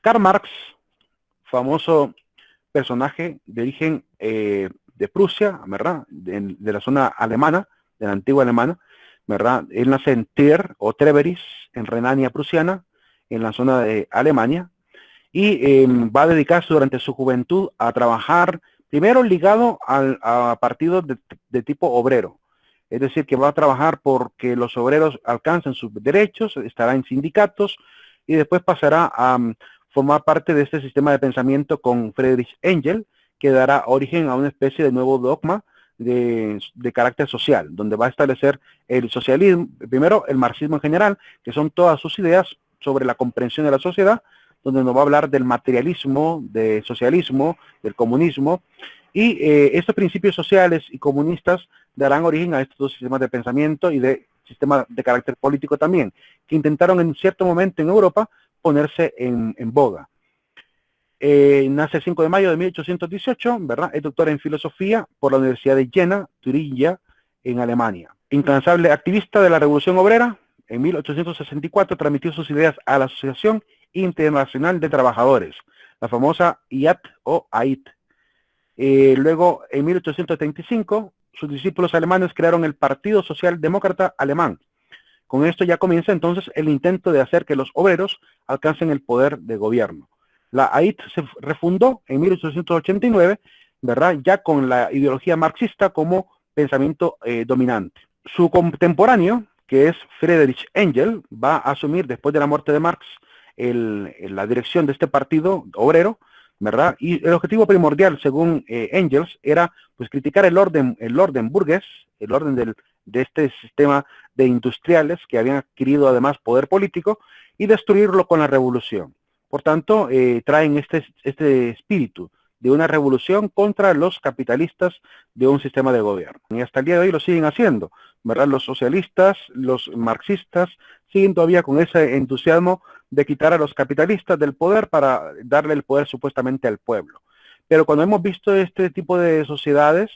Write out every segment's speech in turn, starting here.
Karl Marx, famoso personaje de origen de Prusia, ¿verdad? De la zona alemana, de la antigua alemana, ¿verdad? Él nace en Trier o Treveris, en Renania Prusiana, en la zona de Alemania, y va a dedicarse durante su juventud a trabajar, primero ligado a partidos de tipo obrero. Es decir, que va a trabajar porque los obreros alcancen sus derechos, estará en sindicatos y después pasará a formar parte de este sistema de pensamiento con Friedrich Engels, que dará origen a una especie de nuevo dogma de carácter social, donde va a establecer el socialismo, primero el marxismo en general, que son todas sus ideas sobre la comprensión de la sociedad, donde nos va a hablar del materialismo, del socialismo, del comunismo, y estos principios sociales y comunistas darán origen a estos dos sistemas de pensamiento y de sistemas de carácter político también, que intentaron en cierto momento en Europa ponerse en boga. Nace el 5 de mayo de 1818, ¿verdad? Es doctor en filosofía por la Universidad de Jena, Turingia, en Alemania. Incansable activista de la Revolución Obrera, en 1864 transmitió sus ideas a la Asociación Internacional de Trabajadores, la famosa IAT o AIT. Luego, en 1835, sus discípulos alemanes crearon el Partido Socialdemócrata Alemán. Con esto ya comienza entonces el intento de hacer que los obreros alcancen el poder de gobierno. La AIT se refundó en 1889, ¿verdad? Ya con la ideología marxista como pensamiento dominante. Su contemporáneo, que es Friedrich Engels, va a asumir después de la muerte de Marx la dirección de este partido obrero, ¿verdad? Y el objetivo primordial, según Engels, era pues criticar el orden burgués, el orden de este sistema de industriales que habían adquirido además poder político y destruirlo con la revolución. Por tanto, traen este espíritu de una revolución contra los capitalistas de un sistema de gobierno. Y hasta el día de hoy lo siguen haciendo, ¿verdad? Los socialistas, los marxistas, siguen todavía con ese entusiasmo de quitar a los capitalistas del poder para darle el poder supuestamente al pueblo. Pero cuando hemos visto este tipo de sociedades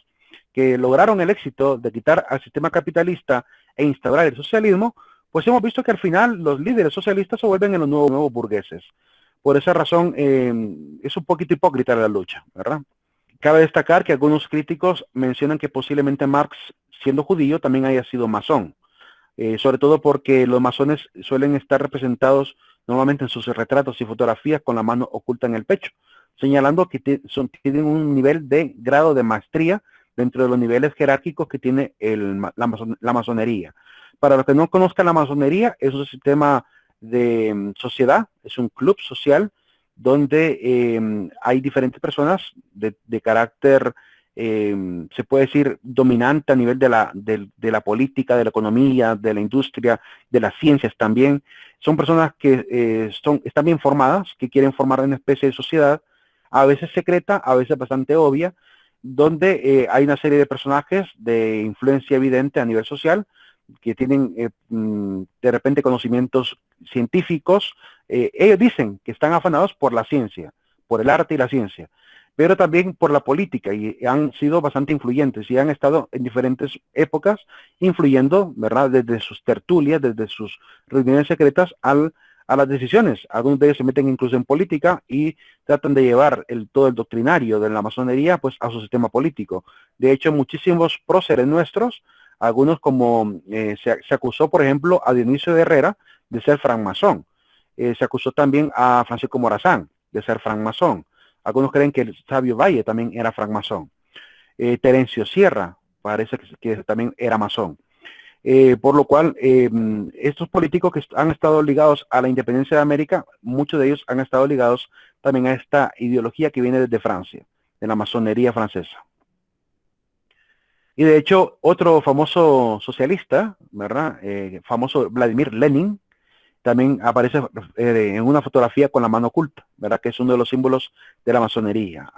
que lograron el éxito de quitar al sistema capitalista e instaurar el socialismo, pues hemos visto que al final los líderes socialistas se vuelven en los nuevos burgueses. Por esa razón es un poquito hipócrita la lucha, ¿verdad? Cabe destacar que algunos críticos mencionan que posiblemente Marx, siendo judío, también haya sido masón, sobre todo porque los masones suelen estar representados normalmente en sus retratos y fotografías con la mano oculta en el pecho, señalando que tienen un nivel de grado de maestría dentro de los niveles jerárquicos que tiene la masonería. Para los que no conozcan la masonería, es un sistema de sociedad, es un club social donde hay diferentes personas de carácter, se puede decir, dominante a nivel de la política, de la economía, de la industria, de las ciencias también. Son personas que están bien formadas, que quieren formar una especie de sociedad, a veces secreta, a veces bastante obvia, donde hay una serie de personajes de influencia evidente a nivel social, que tienen de repente conocimientos científicos. Ellos dicen que están afanados por la ciencia, por el arte y la ciencia, pero también por la política, y han sido bastante influyentes y han estado en diferentes épocas influyendo, ¿verdad? Desde sus tertulias, desde sus reuniones secretas a las decisiones. Algunos de ellos se meten incluso en política y tratan de llevar todo el doctrinario de la masonería pues a su sistema político. De hecho, muchísimos próceres nuestros, algunos como se acusó, por ejemplo, a Dionisio de Herrera de ser francmasón. Se acusó también a Francisco Morazán de ser francmasón. Algunos creen que el Sabio Valle también era francmasón. Terencio Sierra parece que también era masón. Por lo cual, estos políticos que han estado ligados a la independencia de América, muchos de ellos han estado ligados también a esta ideología que viene desde Francia, de la masonería francesa. Y de hecho, otro famoso socialista, ¿verdad? Famoso Vladimir Lenin, también aparece en una fotografía con la mano oculta, ¿verdad? Que es uno de los símbolos de la masonería.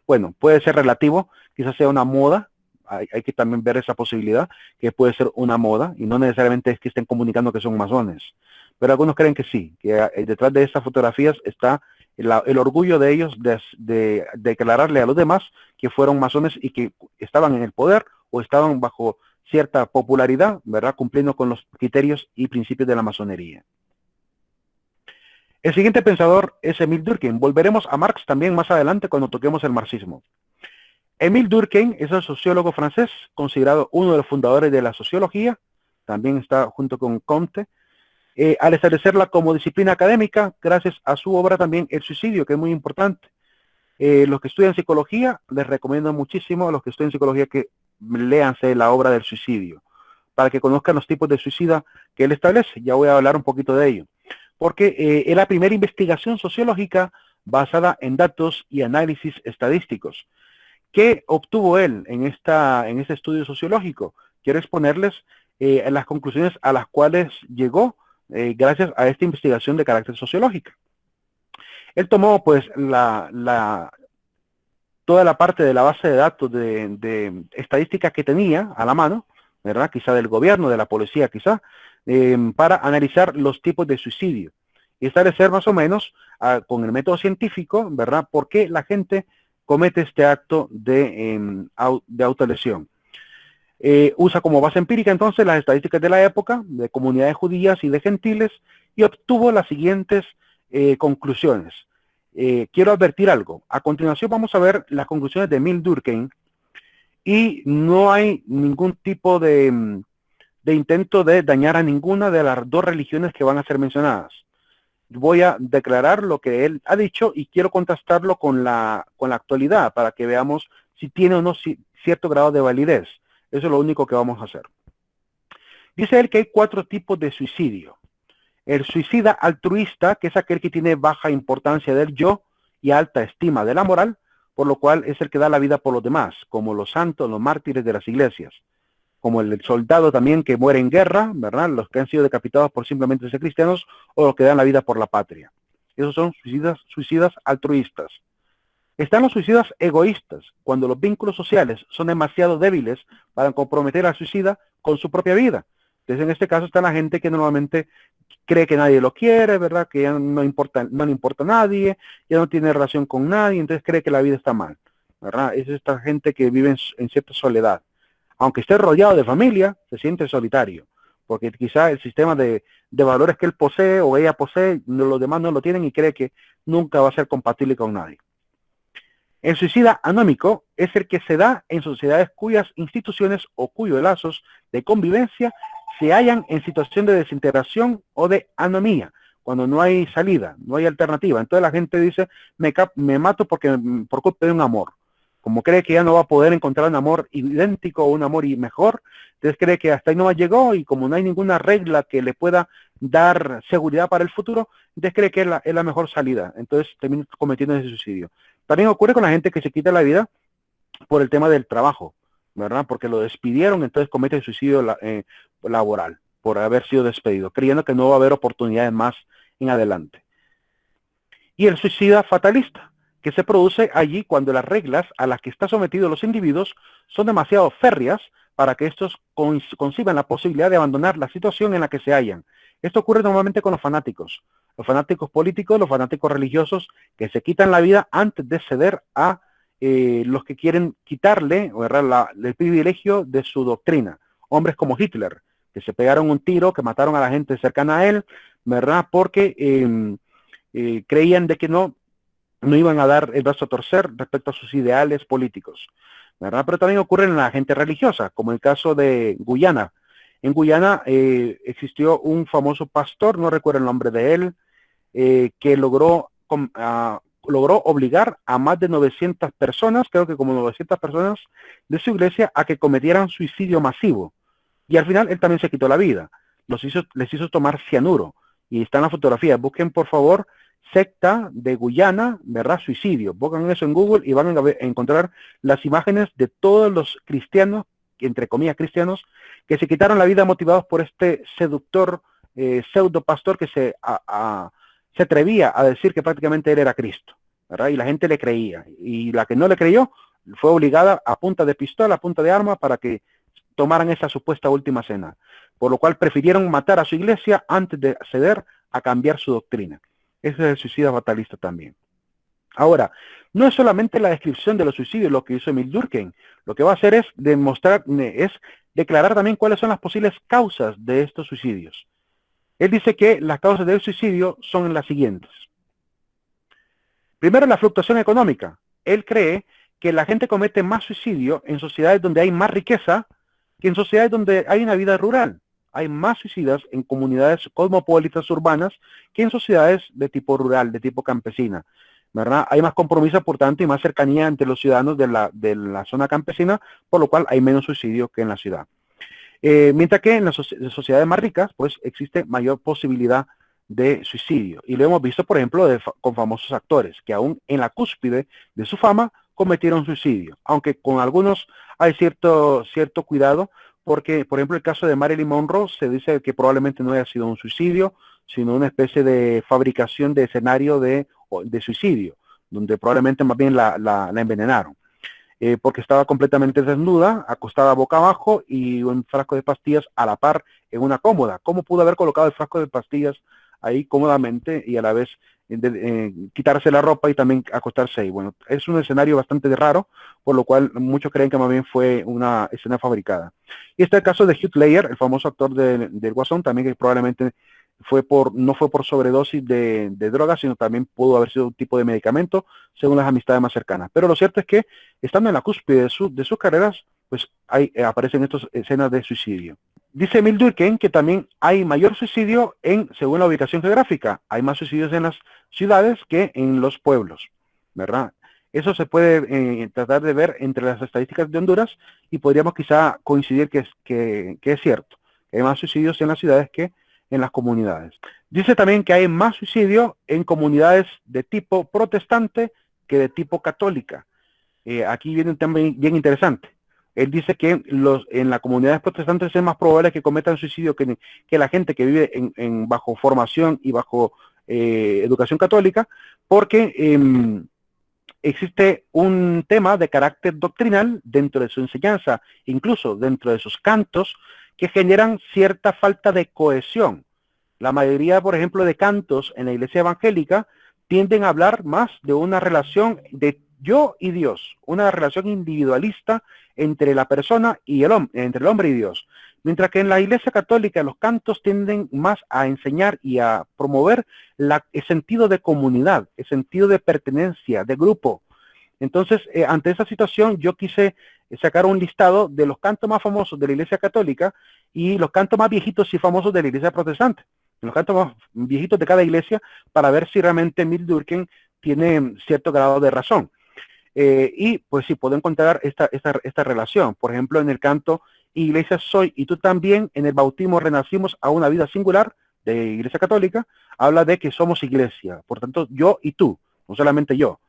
Bueno, puede ser relativo, quizás sea una moda, hay que también ver esa posibilidad, que puede ser una moda, y no necesariamente es que estén comunicando que son masones, pero algunos creen que sí, que detrás de estas fotografías está el orgullo de ellos de declararle a los demás que fueron masones y que estaban en el poder o estaban bajo cierta popularidad, ¿verdad? Cumpliendo con los criterios y principios de la masonería. El siguiente pensador es Émile Durkheim. Volveremos a Marx también más adelante cuando toquemos el marxismo. Émile Durkheim es el sociólogo francés, considerado uno de los fundadores de la sociología, también está junto con Comte, al establecerla como disciplina académica, gracias a su obra también El suicidio, que es muy importante. Los que estudian psicología, les recomiendo muchísimo a los que estudian psicología que léanse la obra del suicidio, para que conozcan los tipos de suicida que él establece. Ya voy a hablar un poquito de ello. Porque es la primera investigación sociológica basada en datos y análisis estadísticos. ¿Qué obtuvo él en este estudio sociológico? Quiero exponerles las conclusiones a las cuales llegó gracias a esta investigación de carácter sociológico. Él tomó pues toda la parte de la base de datos de estadísticas que tenía a la mano, ¿verdad? Quizá del gobierno, de la policía, quizá, para analizar los tipos de suicidio y establecer más o menos con el método científico, ¿verdad? ¿Por qué la gente comete este acto de autolesión? Usa como base empírica entonces las estadísticas de la época, de comunidades judías y de gentiles, y obtuvo las siguientes conclusiones. Quiero advertir algo. A continuación vamos a ver las conclusiones de Émile Durkheim, y no hay ningún tipo de intento de dañar a ninguna de las dos religiones que van a ser mencionadas. Voy a declarar lo que él ha dicho y quiero contrastarlo con la actualidad para que veamos si tiene o no cierto grado de validez. Eso es lo único que vamos a hacer. Dice él que hay 4 tipos de suicidio. El suicida altruista, que es aquel que tiene baja importancia del yo y alta estima de la moral, por lo cual es el que da la vida por los demás, como los santos, los mártires de las iglesias, como el soldado también que muere en guerra, ¿verdad? Los que han sido decapitados por simplemente ser cristianos, o los que dan la vida por la patria. Esos son suicidas altruistas. Están los suicidas egoístas, cuando los vínculos sociales son demasiado débiles para comprometer al suicida con su propia vida. Entonces, en este caso está la gente que normalmente cree que nadie lo quiere, ¿verdad? Que ya no le importa a nadie, ya no tiene relación con nadie, entonces cree que la vida está mal, ¿verdad? Es esta gente que vive en cierta soledad. Aunque esté rodeado de familia, se siente solitario, porque quizá el sistema de valores que él posee o ella posee, los demás no lo tienen y cree que nunca va a ser compatible con nadie. El suicida anómico es el que se da en sociedades cuyas instituciones o cuyos lazos de convivencia se hallan en situación de desintegración o de anomía, cuando no hay salida, no hay alternativa. Entonces la gente dice, me mato por culpa de un amor. Como cree que ya no va a poder encontrar un amor idéntico o un amor mejor, entonces cree que hasta ahí no llegó y como no hay ninguna regla que le pueda dar seguridad para el futuro, entonces cree que es la mejor salida. Entonces termina cometiendo ese suicidio. También ocurre con la gente que se quita la vida por el tema del trabajo, ¿verdad? Porque lo despidieron, entonces comete el suicidio laboral por haber sido despedido, creyendo que no va a haber oportunidades más en adelante. Y el suicida fatalista, que se produce allí cuando las reglas a las que están sometidos los individuos son demasiado férreas para que estos conciban la posibilidad de abandonar la situación en la que se hallan. Esto ocurre normalmente con los fanáticos políticos, los fanáticos religiosos, que se quitan la vida antes de ceder a los que quieren quitarle el privilegio de su doctrina. Hombres como Hitler, que se pegaron un tiro, que mataron a la gente cercana a él, ¿verdad? Porque creían de que no iban a dar el brazo a torcer respecto a sus ideales políticos, ¿verdad? Pero también ocurre en la gente religiosa, como el caso de Guyana. En Guyana existió un famoso pastor, no recuerdo el nombre de él, que logró obligar a más de 900 personas, creo que como 900 personas de su iglesia, a que cometieran suicidio masivo. Y al final él también se quitó la vida. Les hizo tomar cianuro. Y está en la fotografía. Busquen, por favor, secta de Guyana, ¿verdad? Suicidio. Buscan eso en Google y van a encontrar las imágenes de todos los cristianos, entre comillas cristianos, que se quitaron la vida motivados por este seductor, pseudo pastor que se atrevía a decir que prácticamente él era Cristo, ¿verdad? Y la gente le creía. Y la que no le creyó fue obligada a punta de pistola, a punta de arma, para que tomaran esa supuesta última cena. Por lo cual prefirieron matar a su iglesia antes de ceder a cambiar su doctrina. Ese es el suicida fatalista también. Ahora, no es solamente la descripción de los suicidios lo que hizo Émile Durkheim. Lo que va a hacer es declarar también cuáles son las posibles causas de estos suicidios. Él dice que las causas del suicidio son las siguientes. Primero, la fluctuación económica. Él cree que la gente comete más suicidio en sociedades donde hay más riqueza que en sociedades donde hay una vida rural. Hay más suicidas en comunidades cosmopolitas urbanas que en sociedades de tipo rural, de tipo campesina, ¿verdad? Hay más compromiso, por tanto, y más cercanía entre los ciudadanos de la zona campesina, por lo cual hay menos suicidio que en la ciudad. Mientras que en las sociedades más ricas, pues existe mayor posibilidad de suicidio. Y lo hemos visto, por ejemplo, con famosos actores que aún en la cúspide de su fama cometieron suicidio, aunque con algunos hay cierto cuidado, porque, por ejemplo, el caso de Marilyn Monroe se dice que probablemente no haya sido un suicidio, sino una especie de fabricación de escenario de suicidio, donde probablemente más bien la envenenaron. Porque estaba completamente desnuda, acostada boca abajo y un frasco de pastillas a la par en una cómoda. ¿Cómo pudo haber colocado el frasco de pastillas ahí cómodamente y a la vez quitarse la ropa y también acostarse ahí? Bueno, es un escenario bastante raro, por lo cual muchos creen que más bien fue una escena fabricada. Y este es el caso de Heath Ledger, el famoso actor del Guasón, también que probablemente no fue por sobredosis de drogas, sino también pudo haber sido un tipo de medicamento, según las amistades más cercanas. Pero lo cierto es que, estando en la cúspide de sus carreras, pues aparecen estas escenas de suicidio. Dice Emil Durkheim que también hay mayor suicidio según la ubicación geográfica. Hay más suicidios en las ciudades que en los pueblos, ¿verdad? Eso se puede tratar de ver entre las estadísticas de Honduras y podríamos quizá coincidir que es cierto. Hay más suicidios en las ciudades que en las comunidades. Dice también que hay más suicidio en comunidades de tipo protestante que de tipo católica. Aquí viene un tema bien interesante. Él dice que en las comunidades protestantes es más probable que cometan suicidio que la gente que vive bajo formación y bajo educación católica, porque existe un tema de carácter doctrinal dentro de su enseñanza, incluso dentro de sus cantos, que generan cierta falta de cohesión. La mayoría, por ejemplo, de cantos en la iglesia evangélica tienden a hablar más de una relación de yo y Dios, una relación individualista entre la persona y entre el hombre y Dios. Mientras que en la iglesia católica los cantos tienden más a enseñar y a promover el sentido de comunidad, el sentido de pertenencia, de grupo. Entonces, ante esa situación, yo quise sacar un listado de los cantos más famosos de la iglesia católica y los cantos más viejitos y famosos de la iglesia protestante. Los cantos más viejitos de cada iglesia, para ver si realmente Emil Durkheim tiene cierto grado de razón. Y pues sí, puedo encontrar esta relación. Por ejemplo, en el canto Iglesia soy y tú también, en el bautismo renacimos a una vida singular de iglesia católica, habla de que somos iglesia. Por tanto, yo y tú, no solamente yo.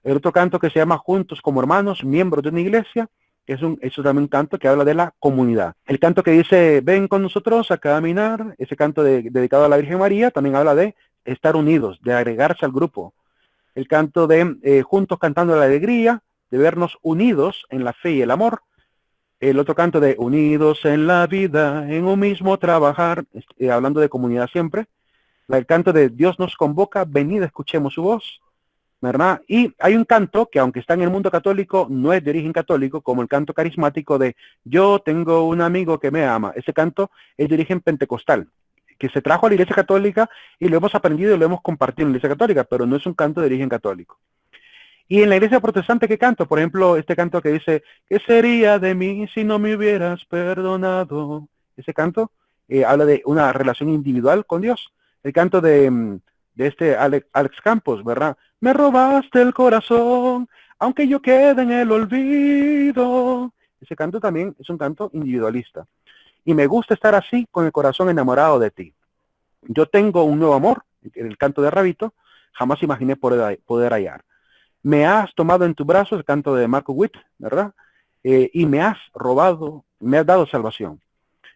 El otro canto que se llama Juntos como hermanos, miembros de una iglesia, es también un canto que habla de la comunidad. El canto que dice, ven con nosotros a caminar, ese canto dedicado a la Virgen María, también habla de estar unidos, de agregarse al grupo. El canto de Juntos cantando la alegría, de vernos unidos en la fe y el amor. El otro canto de Unidos en la vida, en un mismo trabajar, hablando de comunidad siempre. El canto de Dios nos convoca, venid, escuchemos su voz, ¿verdad? Y hay un canto que, aunque está en el mundo católico, no es de origen católico, como el canto carismático de Yo tengo un amigo que me ama. Ese canto es de origen pentecostal, que se trajo a la iglesia católica y lo hemos aprendido y lo hemos compartido en la iglesia católica, pero no es un canto de origen católico. Y en la iglesia protestante, ¿qué canto? Por ejemplo, este canto que dice, ¿qué sería de mí si no me hubieras perdonado? Ese canto habla de una relación individual con Dios. El canto de este Alex Campos, ¿verdad? Me robaste el corazón, aunque yo quede en el olvido. Ese canto también es un canto individualista. Y me gusta estar así, con el corazón enamorado de ti. Yo tengo un nuevo amor, el canto de Rabito, jamás imaginé poder hallar. Me has tomado en tu brazo, el canto de Marco Witt, ¿verdad? Y me has robado, me has dado salvación.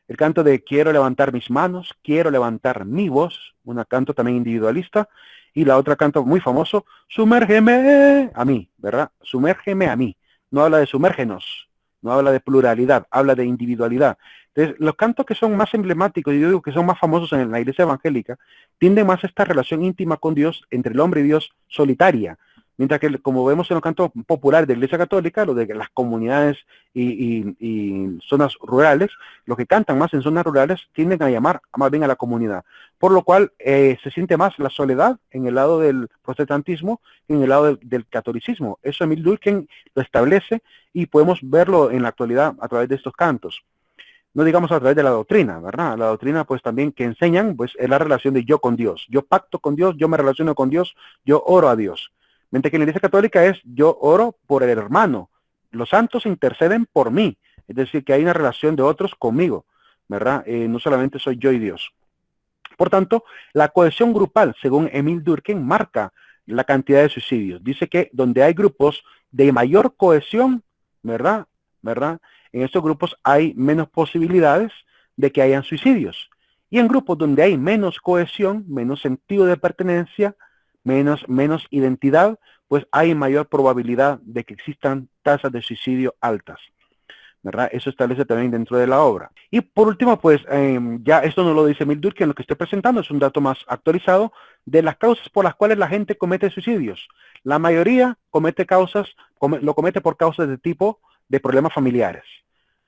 El canto de quiero levantar mis manos, quiero levantar mi voz, un canto también individualista. Y la otra canto muy famoso, sumérgeme a mí, ¿verdad? Sumérgeme a mí. No habla de sumérgenos, no habla de pluralidad, habla de individualidad. Entonces, los cantos que son más emblemáticos, y yo digo que son más famosos en la iglesia evangélica, tienden más a esta relación íntima con Dios, entre el hombre y Dios, solitaria. Mientras que, como vemos en los cantos populares de la Iglesia Católica, lo de las comunidades y zonas rurales, los que cantan más en zonas rurales tienden a llamar más bien a la comunidad. Por lo cual se siente más la soledad en el lado del protestantismo que en el lado del catolicismo. Eso Emil Durkheim lo establece y podemos verlo en la actualidad a través de estos cantos. No digamos a través de la doctrina, ¿verdad? La doctrina pues también que enseñan pues es la relación de yo con Dios. Yo pacto con Dios, yo me relaciono con Dios, yo oro a Dios. Mientras que en la Iglesia Católica es yo oro por el hermano. Los santos interceden por mí. Es decir, que hay una relación de otros conmigo, ¿verdad? No solamente soy yo y Dios. Por tanto, la cohesión grupal, según Emil Durkheim, marca la cantidad de suicidios. Dice que donde hay grupos de mayor cohesión, ¿verdad? En estos grupos hay menos posibilidades de que hayan suicidios. Y en grupos donde hay menos cohesión, menos sentido de pertenencia, menos identidad, pues hay mayor probabilidad de que existan tasas de suicidio altas, ¿verdad? Eso establece también dentro de la obra. Y por último, pues ya esto no lo dice Emil Durkheim, lo que estoy presentando es un dato más actualizado de las causas por las cuales la gente comete suicidios. La mayoría lo comete por causas de tipo de problemas familiares.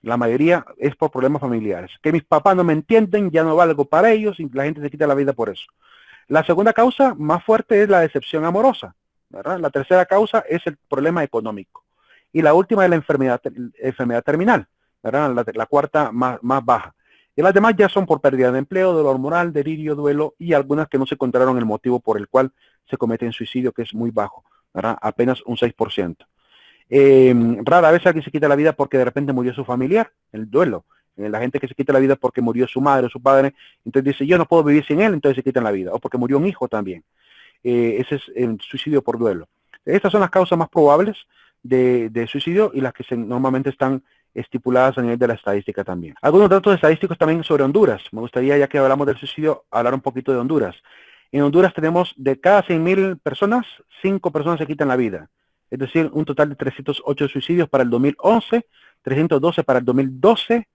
La mayoría es por problemas familiares. Que mis papás no me entienden, ya no valgo para ellos y la gente se quita la vida por eso. La segunda causa más fuerte es la decepción amorosa, ¿verdad? La tercera causa es el problema económico. Y la última es la enfermedad terminal, ¿verdad? La cuarta más baja. Y las demás ya son por pérdida de empleo, dolor moral, delirio, duelo y algunas que no se encontraron el motivo por el cual se cometen suicidio, que es muy bajo, ¿verdad? Apenas un 6%. Rara vez alguien se quita la vida porque de repente murió su familiar, el duelo. La gente que se quita la vida porque murió su madre o su padre, entonces dice, yo no puedo vivir sin él, entonces se quitan la vida. O porque murió un hijo también. Ese es el suicidio por duelo. Estas son las causas más probables de suicidio y las que normalmente están estipuladas a nivel de la estadística también. Algunos datos estadísticos también sobre Honduras. Me gustaría, ya que hablamos del suicidio, hablar un poquito de Honduras. En Honduras tenemos de cada 100.000 personas, 5 personas se quitan la vida. Es decir, un total de 308 suicidios para el 2011, 312 para el 2012,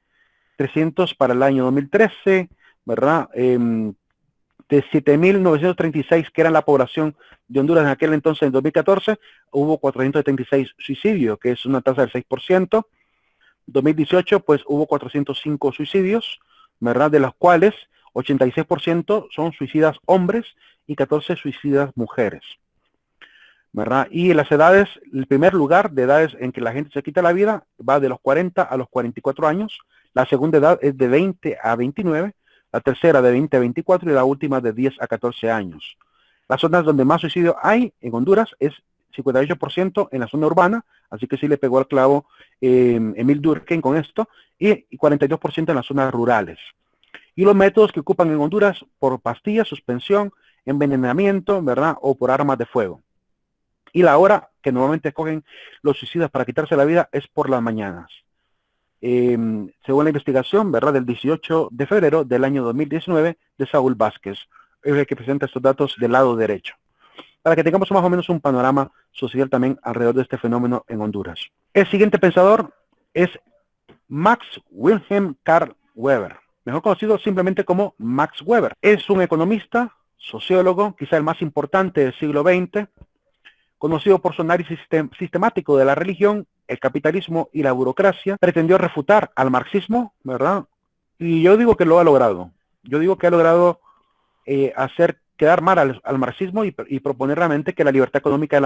300 para el año 2013, ¿verdad? De 7.936 que eran la población de Honduras en aquel entonces, en 2014, hubo 476 suicidios, que es una tasa del 6%. 2018, pues hubo 405 suicidios, ¿verdad? De los cuales 86% son suicidas hombres y 14 suicidas mujeres, ¿verdad? Y en las edades, el primer lugar de edades en que la gente se quita la vida va de los 40 a los 44 años, la segunda edad es de 20 a 29, la tercera de 20 a 24 y la última de 10 a 14 años. Las zonas donde más suicidio hay en Honduras es 58% en la zona urbana, así que sí le pegó al clavo Emil Durkheim con esto, y 42% en las zonas rurales. Y los métodos que ocupan en Honduras por pastillas, suspensión, envenenamiento, ¿verdad? O por armas de fuego. Y la hora que normalmente escogen los suicidas para quitarse la vida es por las mañanas. Según la investigación, ¿verdad? Del 18 de febrero del año 2019 de Saúl Vázquez, es el que presenta estos datos del lado derecho, para que tengamos más o menos un panorama social también alrededor de este fenómeno en Honduras. El siguiente pensador es Max Wilhelm Carl Weber, mejor conocido simplemente como Max Weber. Es un economista, sociólogo, quizá el más importante del siglo XX, conocido por su análisis sistemático de la religión, el capitalismo y la burocracia. Pretendió refutar al marxismo, ¿verdad? Y yo digo que lo ha logrado. Yo digo que ha logrado hacer quedar mal al marxismo y proponer realmente que la libertad económica es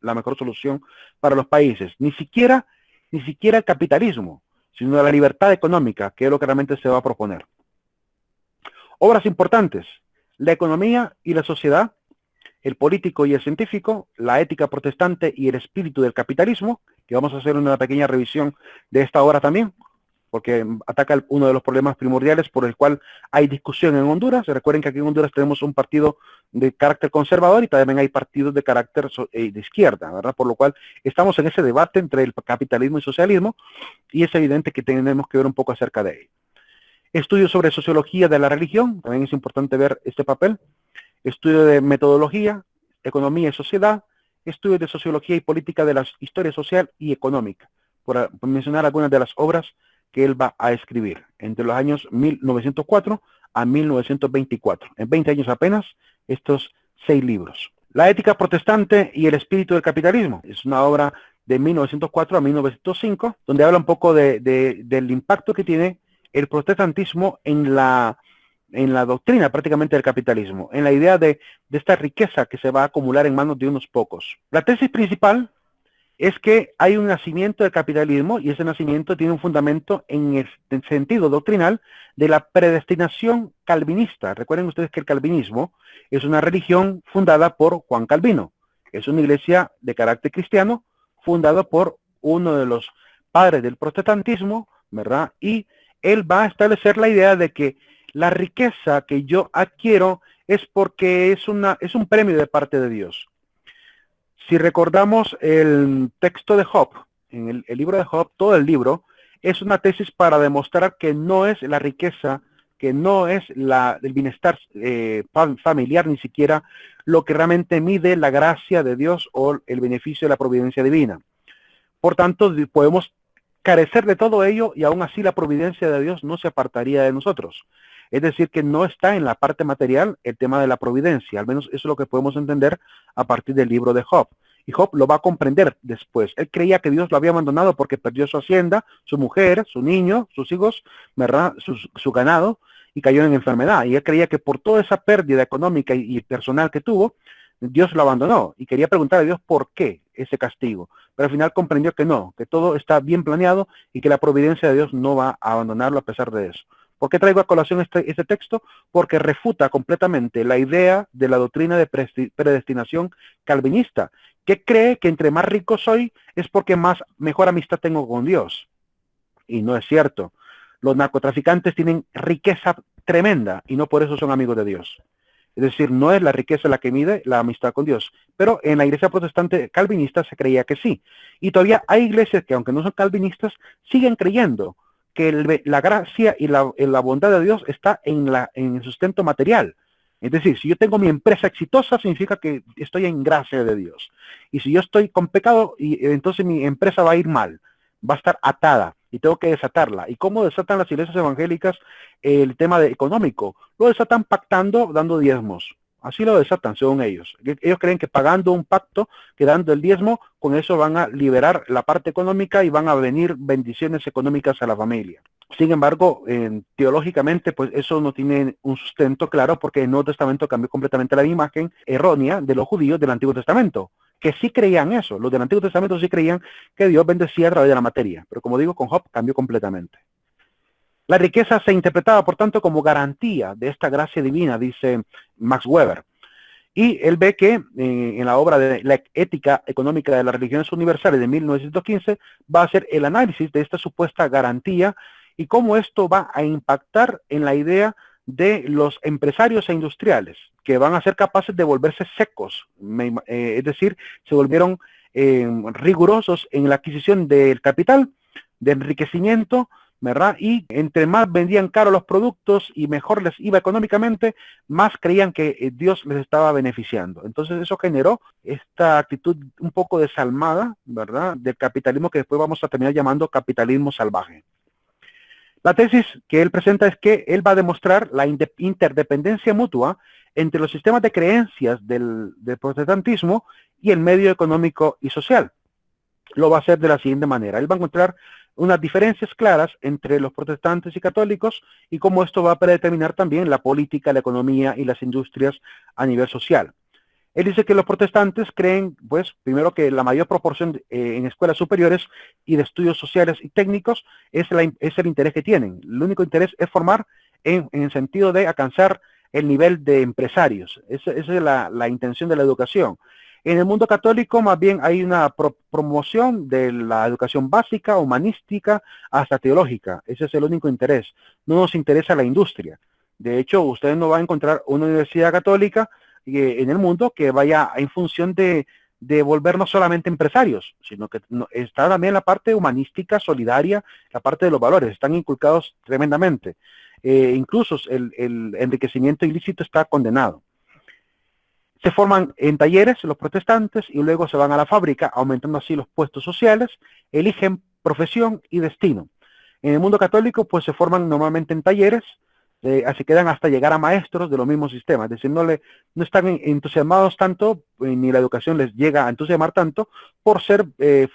la mejor solución para los países. Ni siquiera el capitalismo, sino la libertad económica, que es lo que realmente se va a proponer. Obras importantes: La economía y la sociedad, El político y el científico, La ética protestante y el espíritu del capitalismo, que vamos a hacer una pequeña revisión de esta obra también, porque ataca uno de los problemas primordiales por el cual hay discusión en Honduras. Recuerden que aquí en Honduras tenemos un partido de carácter conservador y también hay partidos de carácter de izquierda, ¿verdad? Por lo cual estamos en ese debate entre el capitalismo y socialismo y es evidente que tenemos que ver un poco acerca de ello. Estudios sobre sociología de la religión, también es importante ver este papel. Estudio de metodología, economía y sociedad, estudios de sociología y política de la historia social y económica, por mencionar algunas de las obras que él va a escribir entre los años 1904 a 1924. En 20 años apenas, estos 6 libros. La ética protestante y el espíritu del capitalismo. Es una obra de 1904 a 1905, donde habla un poco del impacto que tiene el protestantismo en la doctrina prácticamente del capitalismo, en la idea de esta riqueza que se va a acumular en manos de unos pocos. La tesis principal es que hay un nacimiento del capitalismo y ese nacimiento tiene un fundamento en el sentido doctrinal de la predestinación calvinista. Recuerden ustedes que el calvinismo es una religión fundada por Juan Calvino. Es una iglesia de carácter cristiano fundada por uno de los padres del protestantismo, ¿verdad? Y él va a establecer la idea de que la riqueza que yo adquiero es porque es un premio de parte de Dios. Si recordamos el texto de Job, en el libro de Job, todo el libro es una tesis para demostrar que no es la riqueza, que no es el bienestar familiar, ni siquiera lo que realmente mide la gracia de Dios o el beneficio de la providencia divina. Por tanto, podemos carecer de todo ello y aún así la providencia de Dios no se apartaría de nosotros. Es decir, que no está en la parte material el tema de la providencia. Al menos eso es lo que podemos entender a partir del libro de Job. Y Job lo va a comprender después. Él creía que Dios lo había abandonado porque perdió su hacienda, su mujer, su niño, sus hijos, ¿verdad? Su ganado, y cayó en enfermedad. Y él creía que por toda esa pérdida económica y personal que tuvo, Dios lo abandonó. Y quería preguntar a Dios por qué ese castigo. Pero al final comprendió que no, que todo está bien planeado y que la providencia de Dios no va a abandonarlo a pesar de eso. ¿Por qué traigo a colación este texto? Porque refuta completamente la idea de la doctrina de predestinación calvinista, que cree que entre más rico soy es porque mejor amistad tengo con Dios. Y no es cierto. Los narcotraficantes tienen riqueza tremenda y no por eso son amigos de Dios. Es decir, no es la riqueza la que mide la amistad con Dios. Pero en la iglesia protestante calvinista se creía que sí. Y todavía hay iglesias que, aunque no son calvinistas, siguen creyendo que la gracia y la bondad de Dios está en el sustento material. Es decir, si yo tengo mi empresa exitosa, significa que estoy en gracia de Dios. Y si yo estoy con pecado, entonces mi empresa va a ir mal, va a estar atada y tengo que desatarla. ¿Y cómo desatan las iglesias evangélicas el tema económico? Lo desatan pactando, dando diezmos. Así lo desatan, según ellos. Ellos creen que pagando un pacto, que dando el diezmo, con eso van a liberar la parte económica y van a venir bendiciones económicas a la familia. Sin embargo, teológicamente, pues eso no tiene un sustento claro porque el Nuevo Testamento cambió completamente la imagen errónea de los judíos del Antiguo Testamento, que sí creían eso. Los del Antiguo Testamento sí creían que Dios bendecía a través de la materia. Pero como digo, con Job cambió completamente. La riqueza se interpretaba, por tanto, como garantía de esta gracia divina, dice Max Weber. Y él ve que en la obra de la ética económica de las religiones universales de 1915 va a hacer el análisis de esta supuesta garantía y cómo esto va a impactar en la idea de los empresarios e industriales, que van a ser capaces de volverse secos, es decir, se volvieron rigurosos en la adquisición del capital, de enriquecimiento, ¿verdad? Y entre más vendían caros los productos y mejor les iba económicamente, más creían que Dios les estaba beneficiando. Entonces eso generó esta actitud un poco desalmada, ¿verdad? Del capitalismo que después vamos a terminar llamando capitalismo salvaje. La tesis que él presenta es que él va a demostrar la interdependencia mutua entre los sistemas de creencias del protestantismo y el medio económico y social. Lo va a hacer de la siguiente manera. Él va a encontrar unas diferencias claras entre los protestantes y católicos y cómo esto va a predeterminar también la política, la economía y las industrias a nivel social. Él dice que los protestantes creen, pues, primero que la mayor proporción en escuelas superiores y de estudios sociales y técnicos es el interés que tienen. El único interés es formar en el sentido de alcanzar el nivel de empresarios. Esa es la intención de la educación. En el mundo católico más bien hay una promoción de la educación básica, humanística, hasta teológica. Ese es el único interés. No nos interesa la industria. De hecho, ustedes no van a encontrar una universidad católica en el mundo que vaya en función de volvernos solamente empresarios, sino que está también la parte humanística, solidaria, la parte de los valores. Están inculcados tremendamente. Incluso el enriquecimiento ilícito está condenado. Se forman en talleres los protestantes y luego se van a la fábrica, aumentando así los puestos sociales, eligen profesión y destino. En el mundo católico, pues se forman normalmente en talleres, así quedan hasta llegar a maestros de los mismos sistemas, es decir, no están entusiasmados tanto, ni la educación les llega a entusiasmar tanto por ser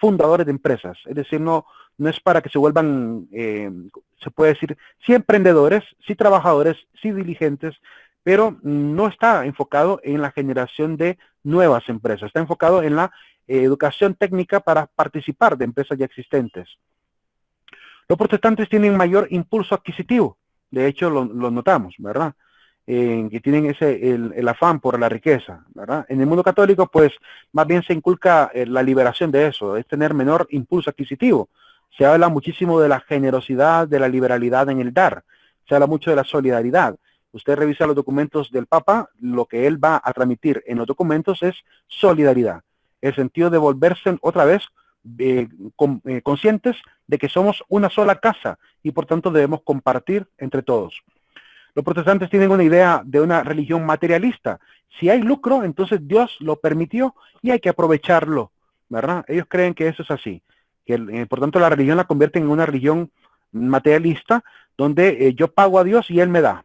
fundadores de empresas, es decir, no es para que se vuelvan, se puede decir, sí emprendedores, sí trabajadores, sí diligentes, pero no está enfocado en la generación de nuevas empresas, está enfocado en la educación técnica para participar de empresas ya existentes. Los protestantes tienen mayor impulso adquisitivo, de hecho lo notamos, ¿verdad? Que tienen el afán por la riqueza, ¿verdad? En el mundo católico, pues, más bien se inculca la liberación de eso, es tener menor impulso adquisitivo. Se habla muchísimo de la generosidad, de la liberalidad en el dar, se habla mucho de la solidaridad. Usted revisa los documentos del Papa, lo que él va a transmitir en los documentos es solidaridad, el sentido de volverse otra vez conscientes de que somos una sola casa y por tanto debemos compartir entre todos. Los protestantes tienen una idea de una religión materialista. Si hay lucro, entonces Dios lo permitió y hay que aprovecharlo, ¿verdad? Ellos creen que eso es así, que por tanto la religión la convierten en una religión materialista donde yo pago a Dios y Él me da.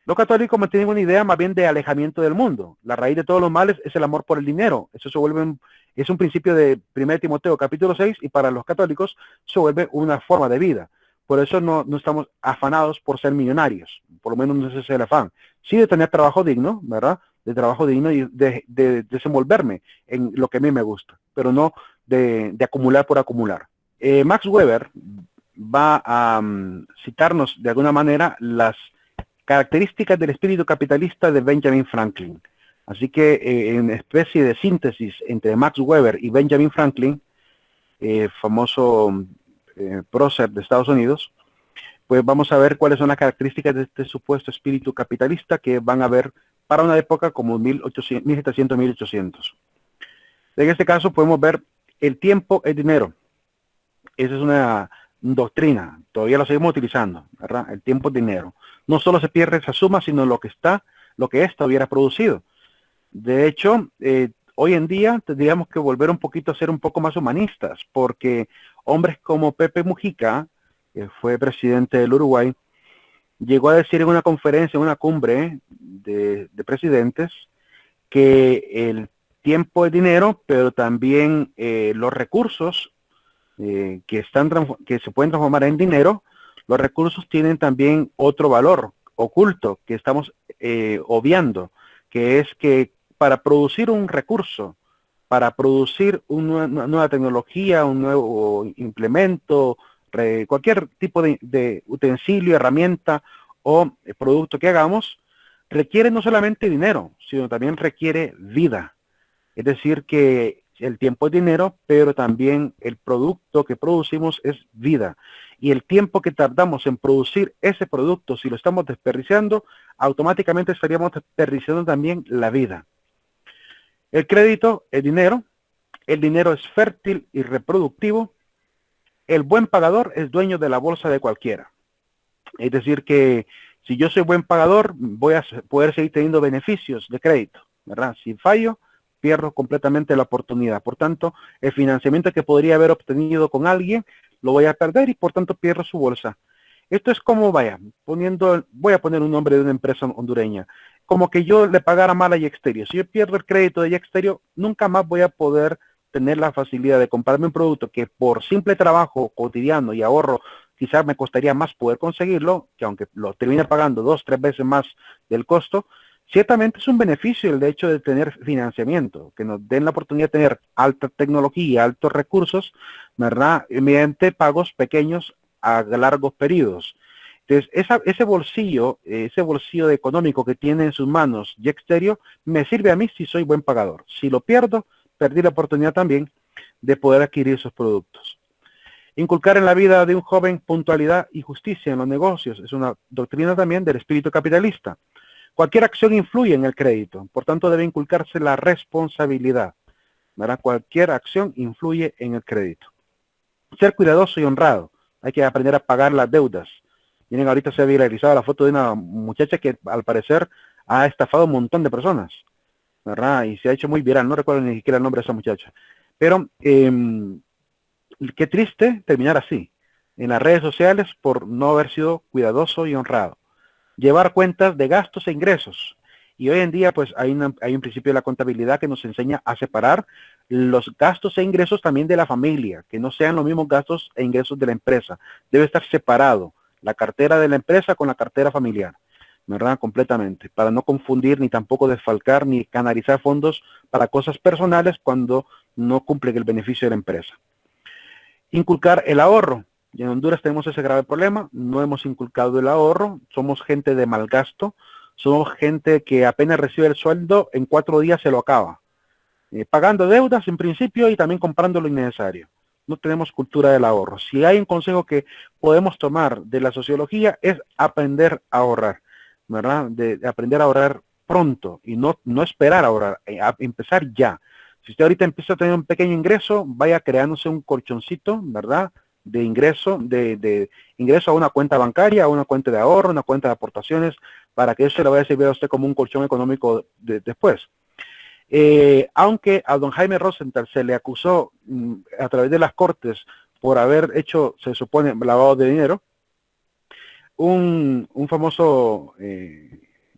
Los católicos mantienen una idea más bien de alejamiento del mundo. La raíz de todos los males es el amor por el dinero. Eso es un principio de 1 Timoteo capítulo 6 y para los católicos se vuelve una forma de vida. Por eso no estamos afanados por ser millonarios. Por lo menos no es ese el afán. Sí de tener trabajo digno, ¿verdad? De trabajo digno y de desenvolverme en lo que a mí me gusta, pero no de acumular por acumular. Max Weber va a citarnos de alguna manera las características del espíritu capitalista de Benjamin Franklin. Así que en especie de síntesis entre Max Weber y Benjamin Franklin, famoso prócer de Estados Unidos, pues vamos a ver cuáles son las características de este supuesto espíritu capitalista que van a ver para una época como 1700, 1800. En este caso podemos ver el tiempo es dinero. Esa es una doctrina, todavía la seguimos utilizando, ¿verdad? El tiempo es dinero. No solo se pierde esa suma, sino lo que ésta hubiera producido. De hecho, hoy en día tendríamos que volver un poquito a ser un poco más humanistas, porque hombres como Pepe Mujica, que fue presidente del Uruguay, llegó a decir en una conferencia, en una cumbre de presidentes, que el tiempo es dinero, pero también los recursos que se pueden transformar en dinero, los recursos tienen también otro valor oculto que estamos obviando, que es que para producir un recurso, para producir una nueva tecnología, un nuevo implemento, cualquier tipo de utensilio, herramienta o producto que hagamos, requiere no solamente dinero, sino también requiere vida. Es decir, que el tiempo es dinero, pero también el producto que producimos es vida. Y el tiempo que tardamos en producir ese producto, si lo estamos desperdiciando, automáticamente estaríamos desperdiciando también la vida. El crédito es dinero, el dinero es fértil y reproductivo, el buen pagador es dueño de la bolsa de cualquiera. Es decir, que si yo soy buen pagador, voy a poder seguir teniendo beneficios de crédito, ¿verdad? Si fallo, pierdo completamente la oportunidad. Por tanto, el financiamiento que podría haber obtenido con alguien, lo voy a perder y por tanto pierdo su bolsa. Esto es como, voy a poner un nombre de una empresa hondureña, como que yo le pagara mal a Yexterio. Si yo pierdo el crédito de Yexterio, nunca más voy a poder tener la facilidad de comprarme un producto que por simple trabajo cotidiano y ahorro quizás me costaría más poder conseguirlo, que aunque lo termine pagando 2, 3 veces más del costo, ciertamente es un beneficio el hecho de tener financiamiento, que nos den la oportunidad de tener alta tecnología, altos recursos, ¿verdad? Mediante pagos pequeños a largos periodos. Entonces, ese bolsillo económico que tiene en sus manos Yexterio me sirve a mí si soy buen pagador. Si lo pierdo, perdí la oportunidad también de poder adquirir esos productos. Inculcar en la vida de un joven puntualidad y justicia en los negocios es una doctrina también del espíritu capitalista. Cualquier acción influye en el crédito, por tanto debe inculcarse la responsabilidad, ¿verdad? Cualquier acción influye en el crédito. Ser cuidadoso y honrado, hay que aprender a pagar las deudas. Miren, ahorita se ha viralizado la foto de una muchacha que al parecer ha estafado a un montón de personas, ¿verdad? Y se ha hecho muy viral, no recuerdo ni siquiera el nombre de esa muchacha. Pero qué triste terminar así, en las redes sociales por no haber sido cuidadoso y honrado. llevar cuentas de gastos e ingresos. Y hoy en día, pues hay un principio de la contabilidad que nos enseña a separar los gastos e ingresos también de la familia, que no sean los mismos gastos e ingresos de la empresa. Debe estar separado la cartera de la empresa con la cartera familiar, ¿verdad? Completamente, para no confundir ni tampoco desfalcar ni canalizar fondos para cosas personales cuando no cumplen el beneficio de la empresa. Inculcar el ahorro. Y en Honduras tenemos ese grave problema, no hemos inculcado el ahorro, somos gente de mal gasto, somos gente que apenas recibe el sueldo, en 4 días se lo acaba, pagando deudas en principio y también comprando lo innecesario. No tenemos cultura del ahorro. Si hay un consejo que podemos tomar de la sociología es aprender a ahorrar, ¿verdad? De aprender a ahorrar pronto y no esperar a ahorrar, a empezar ya. Si usted ahorita empieza a tener un pequeño ingreso, vaya creándose un colchoncito, ¿verdad? De ingreso, de ingreso a una cuenta bancaria, a una cuenta de ahorro, una cuenta de aportaciones, para que eso le vaya a servir a usted como un colchón económico después. Aunque a don Jaime Rosenthal se le acusó a través de las cortes por haber hecho, se supone, lavado de dinero, un famoso,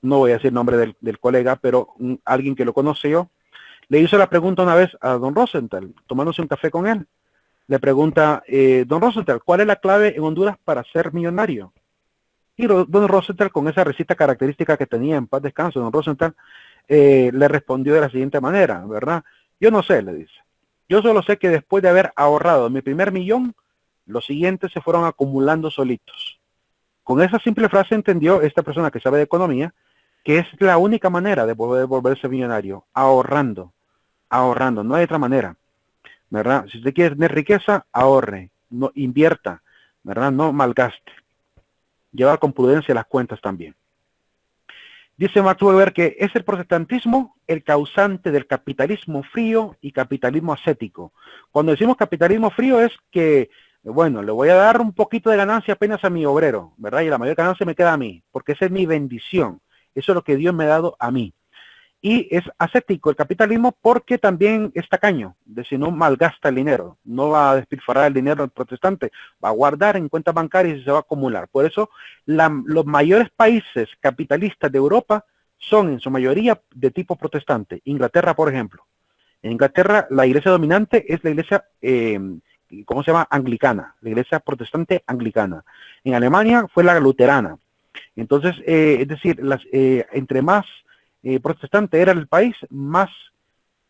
no voy a decir el nombre del colega, pero alguien que lo conoció, le hizo la pregunta una vez a don Rosenthal, tomándose un café con él. Le pregunta, don Rosenthal, ¿cuál es la clave en Honduras para ser millonario? Y don Rosenthal, con esa receta característica que tenía, en paz descanso, don Rosenthal, le respondió de la siguiente manera, ¿verdad? Yo no sé, le dice. Yo solo sé que después de haber ahorrado mi primer millón, los siguientes se fueron acumulando solitos. Con esa simple frase entendió esta persona que sabe de economía que es la única manera de poder volverse millonario, ahorrando, no hay otra manera, ¿verdad? Si usted quiere tener riqueza, ahorre, no invierta, ¿verdad? No malgaste. Llevar con prudencia las cuentas también. Dice Max Weber que es el protestantismo el causante del capitalismo frío y capitalismo ascético. Cuando decimos capitalismo frío es que, bueno, le voy a dar un poquito de ganancia apenas a mi obrero, ¿verdad? Y la mayor ganancia me queda a mí, porque esa es mi bendición. Eso es lo que Dios me ha dado a mí. Y es ascético el capitalismo porque también es tacaño, de si no malgasta el dinero, no va a despilfarrar el dinero del protestante, va a guardar en cuentas bancarias y se va a acumular. Por eso los mayores países capitalistas de Europa son en su mayoría de tipo protestante. Inglaterra, por ejemplo. En Inglaterra la iglesia dominante es la iglesia, ¿cómo se llama? Anglicana, la iglesia protestante anglicana. En Alemania fue la luterana. Entonces, es decir, entre más protestante era el país, más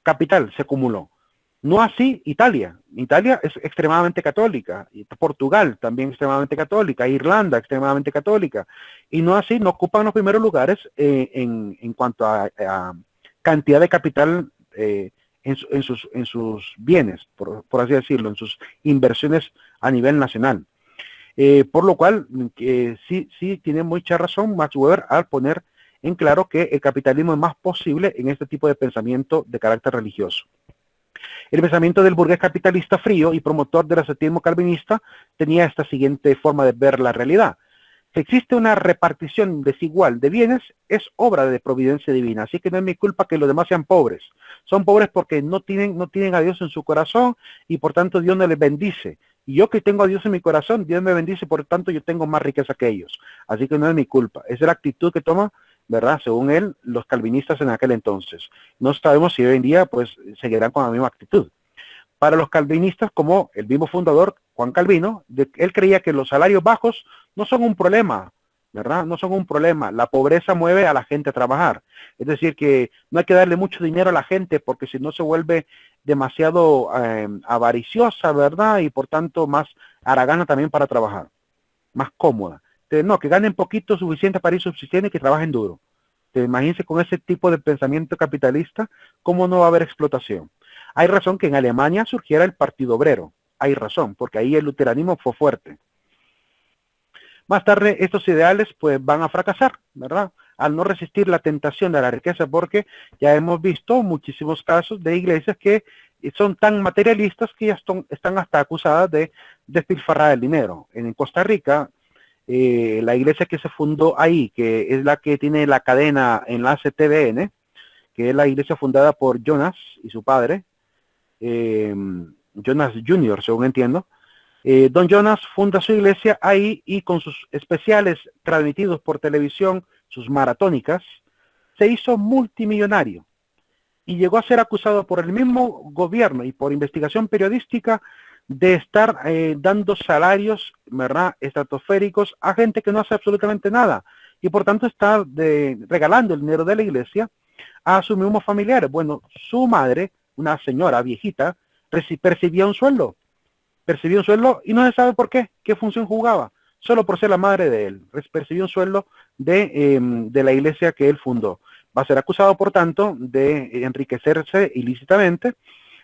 capital se acumuló. No así Italia. Italia es extremadamente católica. Portugal también extremadamente católica. Irlanda extremadamente católica. Y no así, no ocupan los primeros lugares en cuanto a cantidad de capital en sus bienes, por así decirlo, en sus inversiones a nivel nacional. Por lo cual, sí tiene mucha razón Max Weber al poner en claro que el capitalismo es más posible en este tipo de pensamiento de carácter religioso. El pensamiento del burgués capitalista frío y promotor del ascetismo calvinista tenía esta siguiente forma de ver la realidad. Si existe una repartición desigual de bienes, es obra de providencia divina. Así que no es mi culpa que los demás sean pobres. Son pobres porque no tienen a Dios en su corazón y por tanto Dios no les bendice. Y yo que tengo a Dios en mi corazón, Dios me bendice, por tanto yo tengo más riqueza que ellos. Así que no es mi culpa. Esa es la actitud que toma, ¿verdad? Según él, los calvinistas en aquel entonces. No sabemos si hoy en día pues seguirán con la misma actitud. Para los calvinistas, como el mismo fundador, Juan Calvino, él creía que los salarios bajos no son un problema, ¿verdad? No son un problema. La pobreza mueve a la gente a trabajar. Es decir, que no hay que darle mucho dinero a la gente porque si no se vuelve demasiado avariciosa, ¿verdad? Y por tanto más haragana también para trabajar, más cómoda. Entonces, no, que ganen poquito suficiente para ir subsistiendo y que trabajen duro. Imagínense con ese tipo de pensamiento capitalista, ¿cómo no va a haber explotación? Hay razón que en Alemania surgiera el Partido Obrero. Hay razón, porque ahí el luteranismo fue fuerte. Más tarde estos ideales pues van a fracasar, ¿verdad? Al no resistir la tentación de la riqueza, porque ya hemos visto muchísimos casos de iglesias que son tan materialistas que ya están hasta acusadas de despilfarrar el dinero. En Costa Rica, la iglesia que se fundó ahí, que es la que tiene la cadena Enlace TVN, que es la iglesia fundada por Jonas y su padre, Jonas Jr., según entiendo, Don Jonas funda su iglesia ahí y con sus especiales transmitidos por televisión, sus maratónicas, se hizo multimillonario y llegó a ser acusado por el mismo gobierno y por investigación periodística de estar dando salarios, ¿verdad?, estratosféricos a gente que no hace absolutamente nada y por tanto está regalando el dinero de la iglesia a sus mismos familiares. Bueno, su madre, una señora viejita, percibía un sueldo y no se sabe por qué función jugaba, solo por ser la madre de él. Percibió un sueldo de la iglesia que él fundó. Va a ser acusado, por tanto, de enriquecerse ilícitamente.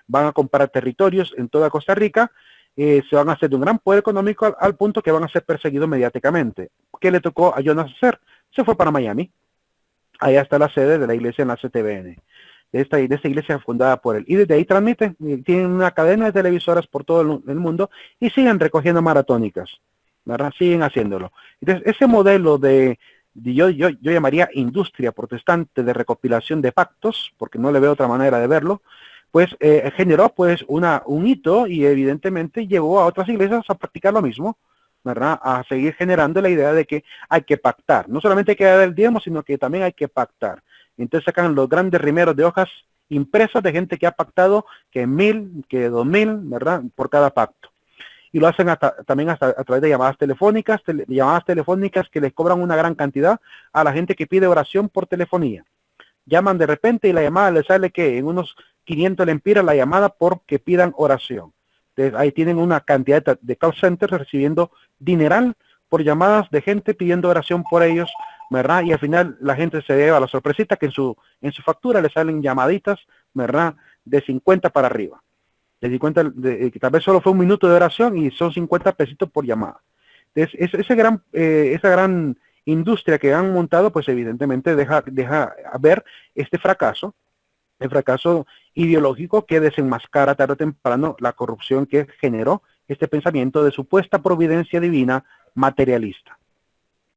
Van a comprar territorios en toda Costa Rica. Se van a hacer de un gran poder económico al punto que van a ser perseguidos mediáticamente. ¿Qué le tocó a Jonas hacer? Se fue para Miami. Allá está la sede de la iglesia en la CTBN. De esta iglesia fundada por él. Y desde ahí transmiten, tienen una cadena de televisoras por todo el mundo y siguen recogiendo maratónicas, ¿verdad? Siguen haciéndolo. Entonces, ese modelo yo llamaría industria protestante de recopilación de pactos, porque no le veo otra manera de verlo, pues generó pues un hito y evidentemente llevó a otras iglesias a practicar lo mismo, ¿verdad? A seguir generando la idea de que hay que pactar. No solamente hay que dar el diezmo, sino que también hay que pactar. Entonces sacan los grandes rimeros de hojas impresas de gente que ha pactado que 1,000, que 2,000, ¿verdad?, por cada pacto. Y lo hacen también a través de llamadas telefónicas que les cobran una gran cantidad a la gente que pide oración por telefonía. Llaman de repente y la llamada les sale que en unos 500 lempiras la llamada porque pidan oración. Entonces ahí tienen una cantidad de call centers recibiendo dineral por llamadas de gente pidiendo oración por ellos, ¿verdad? Y al final la gente se lleva la sorpresita que en su factura le salen llamaditas, ¿verdad?, de 50 para arriba. De 50, que tal vez solo fue un minuto de oración y son 50 pesitos por llamada. Entonces, esa gran industria que han montado, pues evidentemente deja ver este fracaso, el fracaso ideológico que desenmascara tarde o temprano la corrupción que generó este pensamiento de supuesta providencia divina materialista.